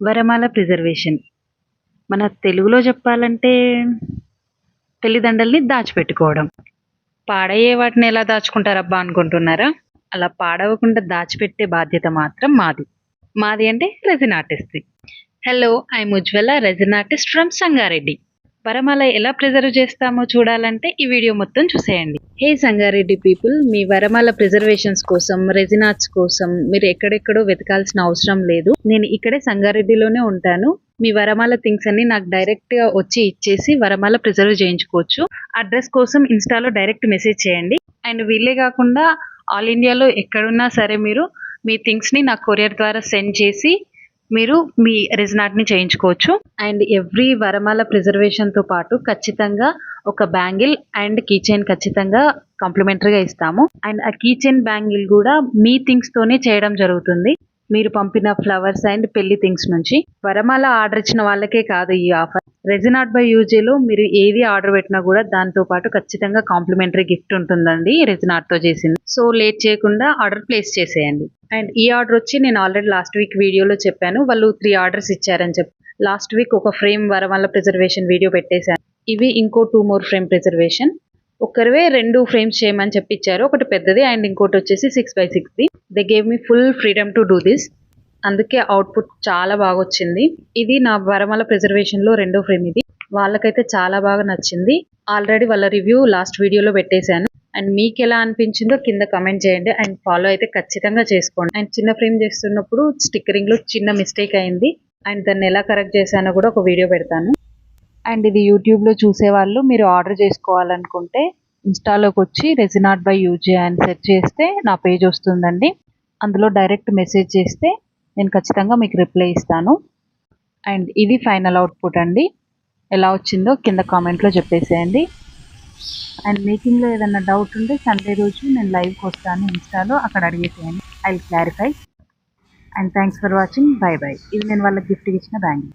వరమాల preservation. మన తెలుగులో చెప్పాలంటే పెళ్లిదండల్ని దాచిపెట్టుకోవడం. పాడయ్యే వాటిని ఎలా దాచుకుంటారబ్బా అనుకుంటున్నారా? అలా పాడవకుండా దాచిపెట్టే బాధ్యత మాత్రం మాది. మాది అంటే రెజిన్ ఆర్టిస్ట్‌ది. Hello! I'm Ujwala, resin artist from Sangareddy. వరమాల ఎలా ప్రిజర్వ్ చేస్తామో చూడాలంటే ఈ వీడియో మొత్తం చూసేయండి. హే సంగారెడ్డి పీపుల్, మీ వరమాల ప్రిజర్వేషన్స్ కోసం, రెజిన్ ఆర్ట్స్ కోసం మీరు ఎక్కడెక్కడో వెతకాల్సిన అవసరం లేదు. నేను ఇక్కడే సంగారెడ్డిలోనే ఉంటాను. మీ వరమాల థింగ్స్ అన్ని నాకు డైరెక్ట్‌గా వచ్చి ఇచ్చేసి వరమాల ప్రిజర్వ్ చేయించుకోవచ్చు. అడ్రస్ కోసం ఇన్‌స్టాలో డైరెక్ట్ మెసేజ్ చేయండి. అండ్ వీళ్ళే కాకుండా ఆల్ ఇండియాలో ఎక్కడున్నా సరే మీరు మీ థింగ్స్‌ని నాకు కొరియర్ ద్వారా సెండ్ చేసి మీరు మీ రెజిన్ ఆర్ట్‌ని చేయించుకోవచ్చు. అండ్ ఎవ్రీ వరమాల ప్రిజర్వేషన్‌తో పాటు ఖచ్చితంగా ఒక బ్యాంగిల్ అండ్ కీ చైన్ ఖచ్చితంగా కాంప్లిమెంటరీగా ఇస్తాము. అండ్ ఆ కీ చైన్ బ్యాంగిల్ కూడా మీ థింగ్స్‌తోనే చేయడం జరుగుతుంది. మీరు పంపిన ఫ్లవర్స్ అండ్ పెళ్లి థింగ్స్ నుంచి. వరమాల ఆర్డర్ ఇచ్చిన వాళ్ళకే కాదు ఈ ఆఫర్. రెజిన్ ఆర్ట్ బై యూజేలో మీరు ఏది ఆర్డర్ పెట్టినా కూడా దాంతో పాటు ఖచ్చితంగా కాంప్లిమెంటరీ గిఫ్ట్ ఉంటుందండి రెజిన్ ఆర్ట్‌తో చేసింది. సో లేట్ చేయకుండా ఆర్డర్ ప్లేస్ చేసేయండి. అండ్ ఈ ఆర్డర్ వచ్చి నేను ఆల్రెడీ లాస్ట్ వీక్ వీడియోలో చెప్పాను. వాళ్ళు 3 ఆర్డర్స్ ఇచ్చారని చెప్పి. లాస్ట్ వీక్ ఒక ఫ్రేమ్ వరమాల ప్రిజర్వేషన్ వీడియో పెట్టేశాను. ఇవి ఇంకో 2 మోర్ ఫ్రేమ్ ప్రిజర్వేషన్. ఒక్కరివే 2 ఫ్రేమ్స్ చేయమని చెప్పి ఇచ్చారు. ఒకటి పెద్దది అండ్ ఇంకోటి వచ్చేసి 6x6ది. They gave me full freedom to do this. అందుకే అవుట్పుట్ చాలా బాగా వచ్చింది. ఇది నా వరమాల ప్రిజర్వేషన్‌లో రెండో ఫ్రేమ్ ఇది. వాళ్ళకైతే చాలా బాగా నచ్చింది. ఆల్రెడీ వాళ్ళ రివ్యూ లాస్ట్ వీడియోలో పెట్టేశాను. అండ్ మీకెలా అనిపించిందో కింద కామెంట్ చేయండి. అండ్ ఫాలో అయితే ఖచ్చితంగా చేసుకోండి. అండ్ చిన్న ఫ్రేమ్ చేస్తున్నప్పుడు స్టిక్కరింగ్‌లో చిన్న మిస్టేక్ అయింది. అండ్ దాన్ని ఎలా కరెక్ట్ చేశానో కూడా ఒక వీడియో పెడతాను. అండ్ ఇది యూట్యూబ్‌లో చూసేవాళ్ళు మీరు ఆర్డర్ చేసుకోవాలనుకుంటే ఇన్‌స్టాలోకి వచ్చి రెజిన్ ఆర్ట్ బై యూజే అని సెర్చ్ చేస్తే నా పేజ్ వస్తుందండి. అందులో డైరెక్ట్ మెసేజ్ చేస్తే నేను ఖచ్చితంగా మీకు రిప్లై ఇస్తాను. అండ్ ఇది ఫైనల్ అవుట్పుట్ అండి. ఎలా వచ్చిందో కింద కామెంట్‌లో చెప్పేసేయండి. అండ్ మేకింగ్‌లో ఏదైనా డౌట్ ఉంటే సండే రోజు నేను లైవ్‌కి వస్తాను ఇన్‌స్టాలో, అక్కడ అడిగేసేయండి. I will clarify. And thanks for watching. Bye bye. ఇది నేను వాళ్ళకి గిఫ్ట్‌గా ఇచ్చిన బ్యాంగిల్.